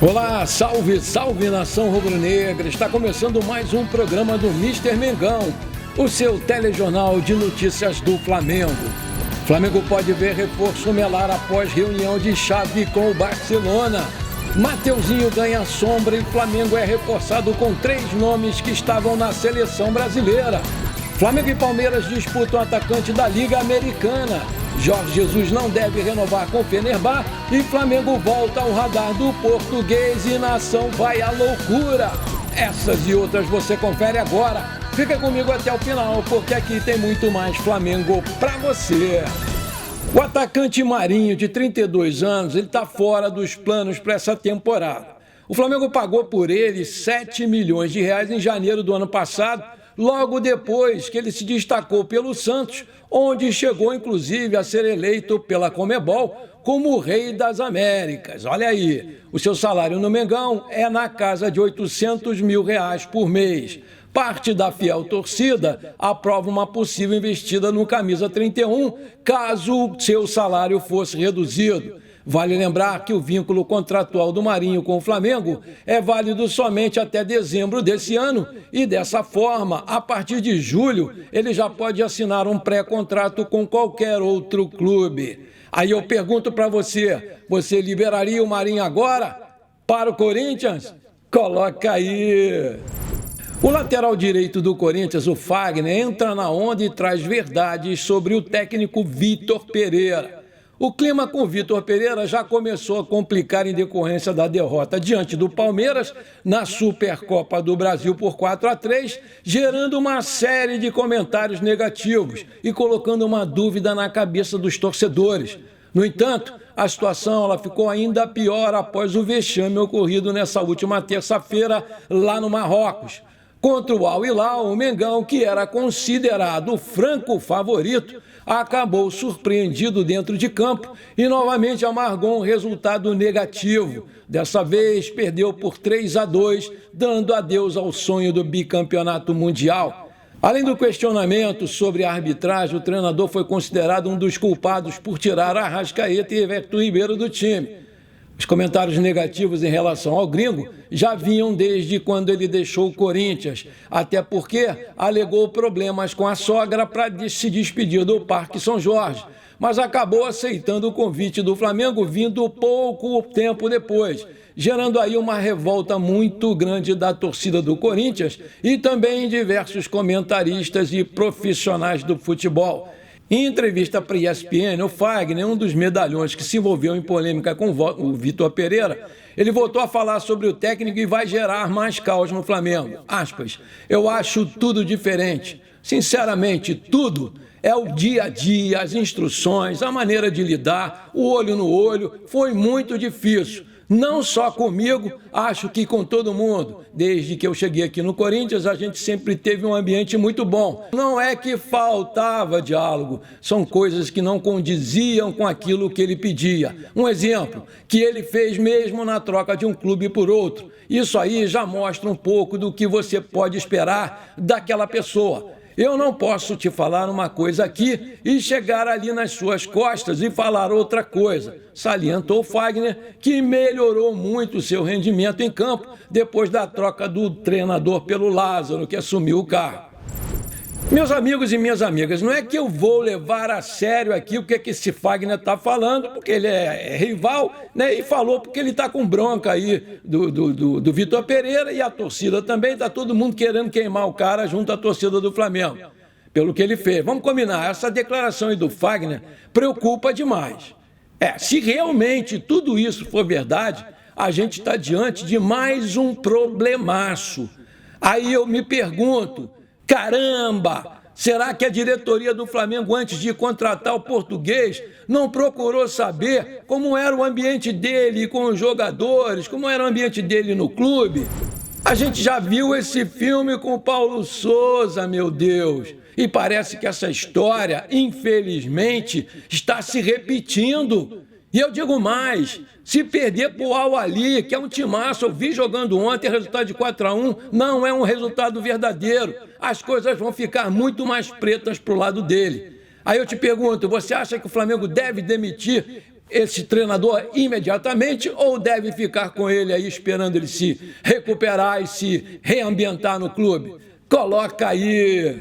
Olá, salve, salve nação rubro-negra! Está começando mais um programa do Mister Mengão, o seu telejornal de notícias do Flamengo. Flamengo pode ver reforço melar após reunião de chave com o Barcelona. Mateuzinho ganha sombra e Flamengo é reforçado com 3 nomes que estavam na seleção brasileira. Flamengo e Palmeiras disputam o atacante da Liga Americana. Jorge Jesus não deve renovar com o Fenerbahçe e Flamengo volta ao radar do português e nação vai à loucura. Essas e outras você confere agora. Fica comigo até o final, porque aqui tem muito mais Flamengo pra você. O atacante Marinho, de 32 anos, ele está fora dos planos para essa temporada. O Flamengo pagou por ele 7 milhões de reais em janeiro do ano passado, logo depois que ele se destacou pelo Santos, onde chegou inclusive a ser eleito pela Conmebol como o Rei das Américas. Olha aí, o seu salário no Mengão é na casa de 800 mil reais por mês. Parte da fiel torcida aprova uma possível investida no camisa 31, caso o seu salário fosse reduzido. Vale lembrar que o vínculo contratual do Marinho com o Flamengo é válido somente até dezembro desse ano e, dessa forma, a partir de julho, ele já pode assinar um pré-contrato com qualquer outro clube. Aí eu pergunto para você liberaria o Marinho agora para o Corinthians? Coloca aí! O lateral direito do Corinthians, o Fagner, entra na onda e traz verdades sobre o técnico Vitor Pereira. O clima com o Vitor Pereira já começou a complicar em decorrência da derrota diante do Palmeiras na Supercopa do Brasil por 4-3, gerando uma série de comentários negativos e colocando uma dúvida na cabeça dos torcedores. No entanto, a situação ela ficou ainda pior após o vexame ocorrido nessa última terça-feira lá no Marrocos. Contra o Al Hilal, o Mengão, que era considerado o franco favorito, acabou surpreendido dentro de campo e novamente amargou um resultado negativo. Dessa vez, perdeu por 3-2, dando adeus ao sonho do bicampeonato mundial. Além do questionamento sobre a arbitragem, o treinador foi considerado um dos culpados por tirar Arrascaeta e Everton Ribeiro do time. Os comentários negativos em relação ao gringo já vinham desde quando ele deixou o Corinthians, até porque alegou problemas com a sogra para se despedir do Parque São Jorge, mas acabou aceitando o convite do Flamengo vindo pouco tempo depois, gerando aí uma revolta muito grande da torcida do Corinthians e também diversos comentaristas e profissionais do futebol. Em entrevista para a ESPN, o Fagner, um dos medalhões que se envolveu em polêmica com o Vitor Pereira, ele voltou a falar sobre o técnico e vai gerar mais caos no Flamengo. Aspas, eu acho tudo diferente. Sinceramente, tudo é o dia a dia, as instruções, a maneira de lidar, o olho no olho, foi muito difícil. Não só comigo, acho que com todo mundo. Desde que eu cheguei aqui no Corinthians, a gente sempre teve um ambiente muito bom. Não é que faltava diálogo, são coisas que não condiziam com aquilo que ele pedia. Um exemplo, que ele fez mesmo na troca de um clube por outro. Isso aí já mostra um pouco do que você pode esperar daquela pessoa. Eu não posso te falar uma coisa aqui e chegar ali nas suas costas e falar outra coisa. Salientou Fagner, que melhorou muito o seu rendimento em campo depois da troca do treinador pelo Lázaro, que assumiu o cargo. Meus amigos e minhas amigas, não é que eu vou levar a sério aqui o que esse Fagner está falando, porque ele é rival, né? E falou porque ele está com bronca aí do Vitor Pereira e a torcida também, está todo mundo querendo queimar o cara junto à torcida do Flamengo, pelo que ele fez. Vamos combinar, essa declaração aí do Fagner preocupa demais. Se realmente tudo isso for verdade, a gente está diante de mais um problemaço. Aí eu me pergunto, caramba, será que a diretoria do Flamengo, antes de contratar o português, não procurou saber como era o ambiente dele com os jogadores, como era o ambiente dele no clube? A gente já viu esse filme com o Paulo Souza, meu Deus, e parece que essa história, infelizmente, está se repetindo. E eu digo mais, se perder para o Al-Ahly, que é um timaço, eu vi jogando ontem, resultado de 4-1, não é um resultado verdadeiro. As coisas vão ficar muito mais pretas para o lado dele. Aí eu te pergunto, você acha que o Flamengo deve demitir esse treinador imediatamente ou deve ficar com ele aí esperando ele se recuperar e se reambientar no clube? Coloca aí.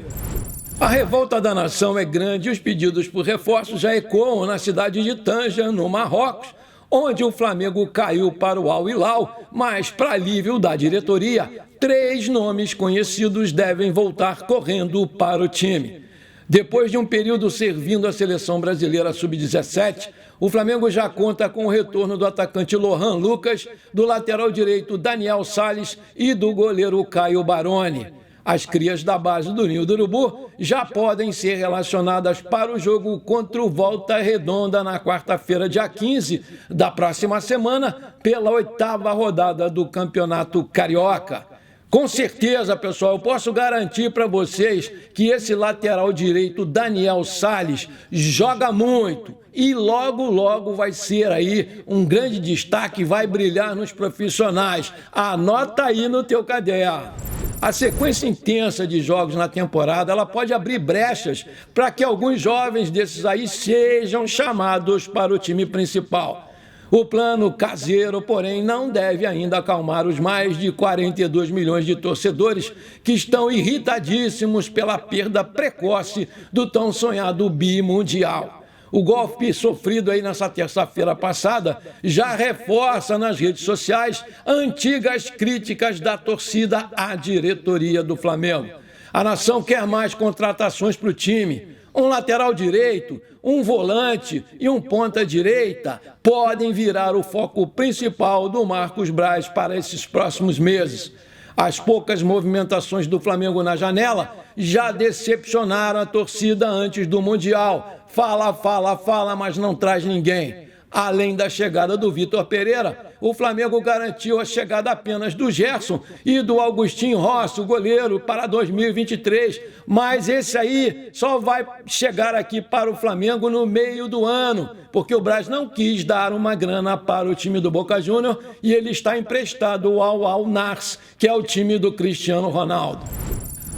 A revolta da nação é grande e os pedidos por reforços já ecoam na cidade de Tanja, no Marrocos, onde o Flamengo caiu para o Al Hilal, mas, para alívio da diretoria, 3 nomes conhecidos devem voltar correndo para o time. Depois de um período servindo a seleção brasileira sub-17, o Flamengo já conta com o retorno do atacante Lohan Lucas, do lateral direito Daniel Salles e do goleiro Caio Baroni. As crias da base do Ninho do Urubu já podem ser relacionadas para o jogo contra o Volta Redonda na quarta-feira, dia 15 da próxima semana, pela 8ª rodada do Campeonato Carioca. Com certeza, pessoal, eu posso garantir para vocês que esse lateral direito, Daniel Salles, joga muito e logo vai ser aí um grande destaque, vai brilhar nos profissionais. Anota aí no teu caderno. A sequência intensa de jogos na temporada, ela pode abrir brechas para que alguns jovens desses aí sejam chamados para o time principal. O plano caseiro, porém, não deve ainda acalmar os mais de 42 milhões de torcedores que estão irritadíssimos pela perda precoce do tão sonhado bimundial. O golpe sofrido aí nessa terça-feira passada já reforça nas redes sociais antigas críticas da torcida à diretoria do Flamengo. A nação quer mais contratações para o time. Um lateral direito, um volante e um ponta-direita podem virar o foco principal do Marcos Braz para esses próximos meses. As poucas movimentações do Flamengo na janela já decepcionaram a torcida antes do Mundial. Fala, mas não traz ninguém. Além da chegada do Vitor Pereira, o Flamengo garantiu a chegada apenas do Gerson e do Augustinho Rossi, o goleiro, para 2023. Mas esse aí só vai chegar aqui para o Flamengo no meio do ano, porque o Braz não quis dar uma grana para o time do Boca Júnior e ele está emprestado ao Al-Nassr, que é o time do Cristiano Ronaldo.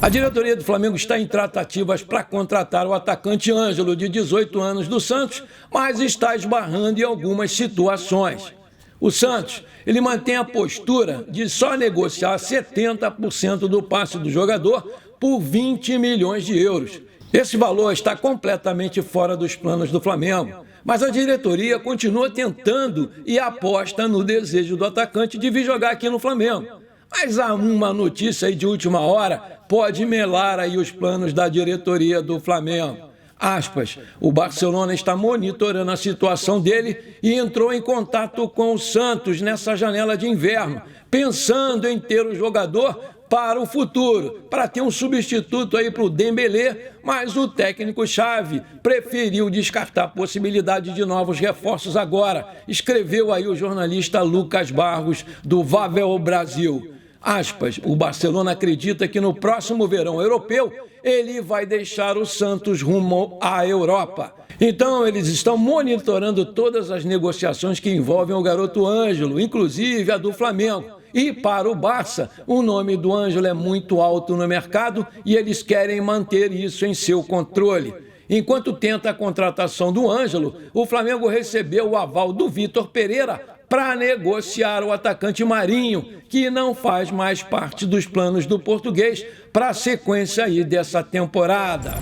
A diretoria do Flamengo está em tratativas para contratar o atacante Ângelo, de 18 anos, do Santos, mas está esbarrando em algumas situações. O Santos, ele mantém a postura de só negociar 70% do passe do jogador por 20 milhões de euros. Esse valor está completamente fora dos planos do Flamengo, mas a diretoria continua tentando e aposta no desejo do atacante de vir jogar aqui no Flamengo. Mas há uma notícia aí de última hora pode melar aí os planos da diretoria do Flamengo. Aspas, o Barcelona está monitorando a situação dele e entrou em contato com o Santos nessa janela de inverno, pensando em ter o jogador para o futuro, para ter um substituto aí para o Dembélé, mas o técnico-chave preferiu descartar a possibilidade de novos reforços agora, escreveu aí o jornalista Lucas Barros, do Vavel Brasil. Aspas, o Barcelona acredita que no próximo verão europeu ele vai deixar o Santos rumo à Europa. Então, eles estão monitorando todas as negociações que envolvem o garoto Ângelo, inclusive a do Flamengo. E para o Barça, o nome do Ângelo é muito alto no mercado e eles querem manter isso em seu controle. Enquanto tenta a contratação do Ângelo, o Flamengo recebeu o aval do Vitor Pereira para negociar o atacante Marinho, que não faz mais parte dos planos do português para a sequência aí dessa temporada.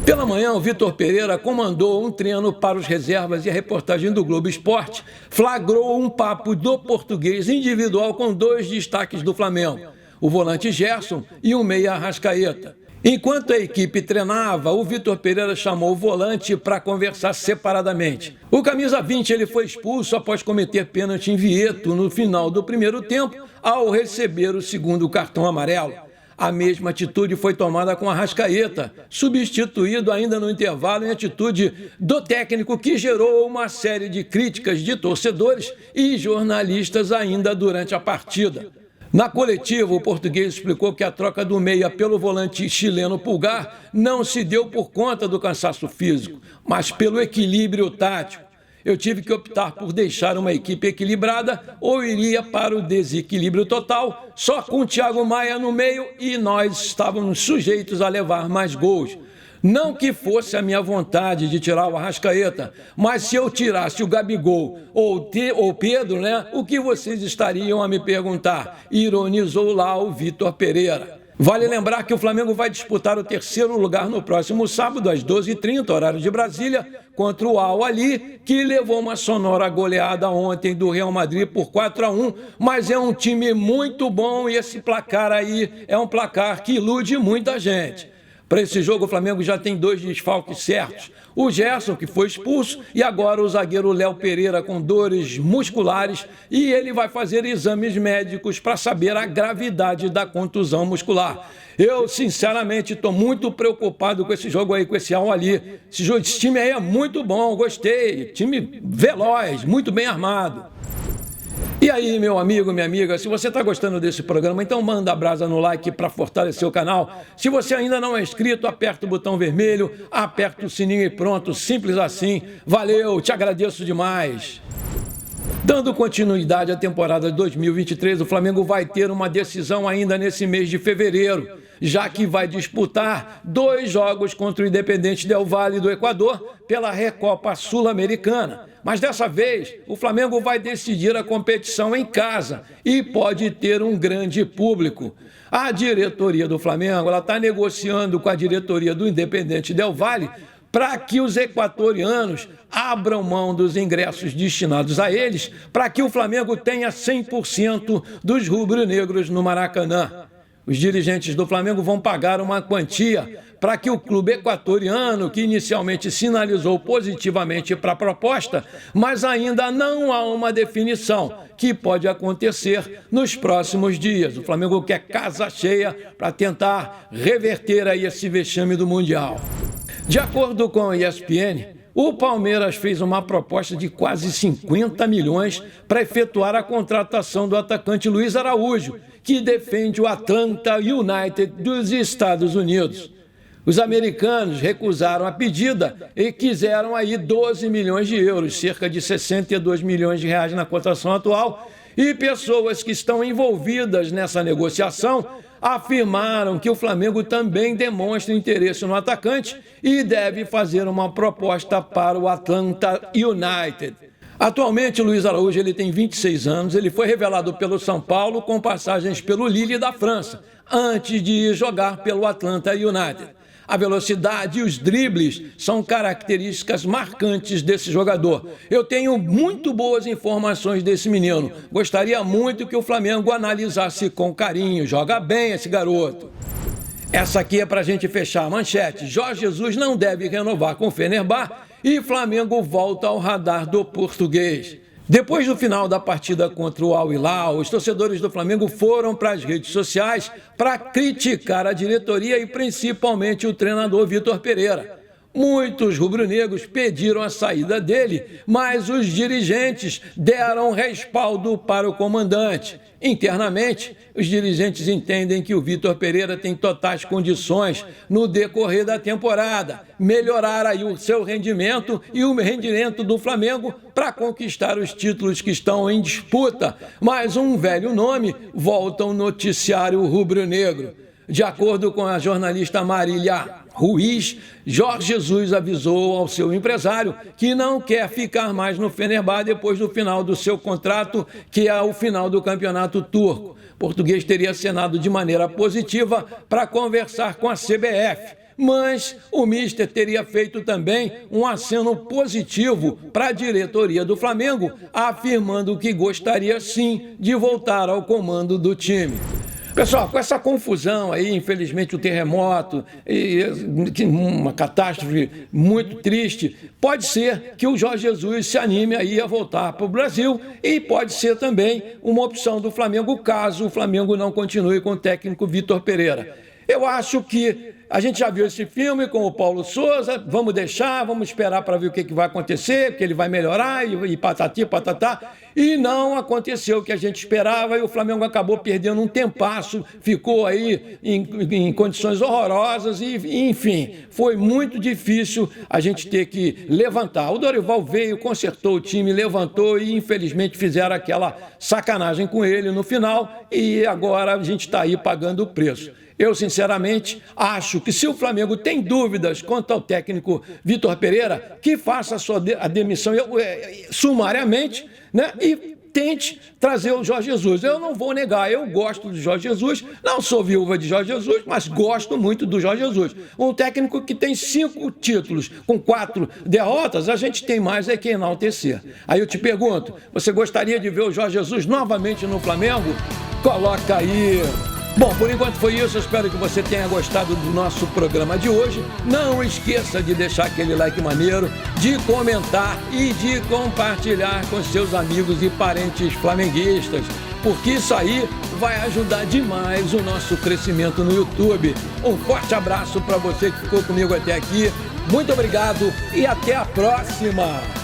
Pela manhã, o Vitor Pereira comandou um treino para os reservas e a reportagem do Globo Esporte flagrou um papo do português individual com 2 destaques do Flamengo, o volante Gerson e o meia Arrascaeta. Enquanto a equipe treinava, o Vitor Pereira chamou o volante para conversar separadamente. O camisa 20 ele foi expulso após cometer pênalti em Vieto no final do primeiro tempo, ao receber o segundo cartão amarelo. A mesma atitude foi tomada com Arrascaeta, substituído ainda no intervalo em atitude do técnico, que gerou uma série de críticas de torcedores e jornalistas ainda durante a partida. Na coletiva, o português explicou que a troca do meia pelo volante chileno Pulgar não se deu por conta do cansaço físico, mas pelo equilíbrio tático. Eu tive que optar por deixar uma equipe equilibrada ou iria para o desequilíbrio total, só com o Thiago Maia no meio, e nós estávamos sujeitos a levar mais gols. Não que fosse a minha vontade de tirar o Arrascaeta, mas se eu tirasse o Gabigol ou Pedro, né, o que vocês estariam a me perguntar? Ironizou lá o Vitor Pereira. Vale lembrar que o Flamengo vai disputar o terceiro lugar no próximo sábado, às 12h30, horário de Brasília, contra o Al-Ahly, que levou uma sonora goleada ontem do Real Madrid por 4-1, mas é um time muito bom e esse placar aí é um placar que ilude muita gente. Para esse jogo, o Flamengo já tem 2 desfalques certos. O Gerson, que foi expulso, e agora o zagueiro Léo Pereira com dores musculares, e ele vai fazer exames médicos para saber a gravidade da contusão muscular. Eu, sinceramente, estou muito preocupado com esse jogo aí, com esse Al-Ahly. Esse time aí é muito bom, gostei. Time veloz, muito bem armado. E aí, meu amigo, minha amiga, se você está gostando desse programa, então manda a brasa no like para fortalecer o canal. Se você ainda não é inscrito, aperta o botão vermelho, aperta o sininho e pronto, simples assim. Valeu, te agradeço demais. Dando continuidade à temporada de 2023, o Flamengo vai ter uma decisão ainda nesse mês de fevereiro, já que vai disputar 2 jogos contra o Independente Del Valle do Equador pela Recopa Sul-Americana. Mas dessa vez, o Flamengo vai decidir a competição em casa e pode ter um grande público. A diretoria do Flamengo está negociando com a diretoria do Independente Del Valle para que os equatorianos abram mão dos ingressos destinados a eles, para que o Flamengo tenha 100% dos rubro-negros no Maracanã. Os dirigentes do Flamengo vão pagar uma quantia para que o clube equatoriano, que inicialmente sinalizou positivamente para a proposta, mas ainda não há uma definição, que pode acontecer nos próximos dias. O Flamengo quer casa cheia para tentar reverter aí esse vexame do Mundial. De acordo com a ESPN, o Palmeiras fez uma proposta de quase 50 milhões para efetuar a contratação do atacante Luiz Araújo, que defende o Atlanta United dos Estados Unidos. Os americanos recusaram a pedida e quiseram aí 12 milhões de euros, cerca de 62 milhões de reais na cotação atual, e pessoas que estão envolvidas nessa negociação afirmaram que o Flamengo também demonstra interesse no atacante e deve fazer uma proposta para o Atlanta United. Atualmente, o Luiz Araújo ele tem 26 anos, ele foi revelado pelo São Paulo com passagens pelo Lille da França, antes de ir jogar pelo Atlanta United. A velocidade e os dribles são características marcantes desse jogador. Eu tenho muito boas informações desse menino. Gostaria muito que o Flamengo analisasse com carinho. Joga bem esse garoto. Essa aqui é para a gente fechar a manchete. Jorge Jesus não deve renovar com o Fenerbahçe e Flamengo volta ao radar do português. Depois do final da partida contra o Al-Hilal, os torcedores do Flamengo foram para as redes sociais para criticar a diretoria e principalmente o treinador Vitor Pereira. Muitos rubro-negros pediram a saída dele, mas os dirigentes deram respaldo para o comandante. Internamente, os dirigentes entendem que o Vitor Pereira tem totais condições, no decorrer da temporada, melhorar aí o seu rendimento e o rendimento do Flamengo para conquistar os títulos que estão em disputa. Mas um velho nome volta ao noticiário rubro-negro. De acordo com a jornalista Marília Ruiz, Jorge Jesus avisou ao seu empresário que não quer ficar mais no Fenerbahçe depois do final do seu contrato, que é o final do campeonato turco. O português teria acenado de maneira positiva para conversar com a CBF, mas o míster teria feito também um aceno positivo para a diretoria do Flamengo, afirmando que gostaria sim de voltar ao comando do time. Pessoal, com essa confusão aí, infelizmente o terremoto, uma catástrofe muito triste, pode ser que o Jorge Jesus se anime aí a voltar para o Brasil e pode ser também uma opção do Flamengo caso o Flamengo não continue com o técnico Vitor Pereira. Eu acho que a gente já viu esse filme com o Paulo Souza, vamos deixar, vamos esperar para ver o que vai acontecer, porque ele vai melhorar e patati, patatá. E não aconteceu o que a gente esperava e o Flamengo acabou perdendo um tempasso, ficou aí em condições horrorosas e, enfim, foi muito difícil a gente ter que levantar. O Dorival veio, consertou o time, levantou e, infelizmente, fizeram aquela sacanagem com ele no final e agora a gente está aí pagando o preço. Eu, sinceramente, acho que se o Flamengo tem dúvidas quanto ao técnico Vitor Pereira, que faça a demissão sumariamente, né? E tente trazer o Jorge Jesus. Eu não vou negar, eu gosto do Jorge Jesus, não sou viúva de Jorge Jesus, mas gosto muito do Jorge Jesus. Um técnico que tem 5 títulos, com 4 derrotas, a gente tem mais que enaltecer. Aí eu te pergunto, você gostaria de ver o Jorge Jesus novamente no Flamengo? Coloca aí. Bom, por enquanto foi isso, eu espero que você tenha gostado do nosso programa de hoje. Não esqueça de deixar aquele like maneiro, de comentar e de compartilhar com seus amigos e parentes flamenguistas, porque isso aí vai ajudar demais o nosso crescimento no YouTube. Um forte abraço para você que ficou comigo até aqui, muito obrigado e até a próxima!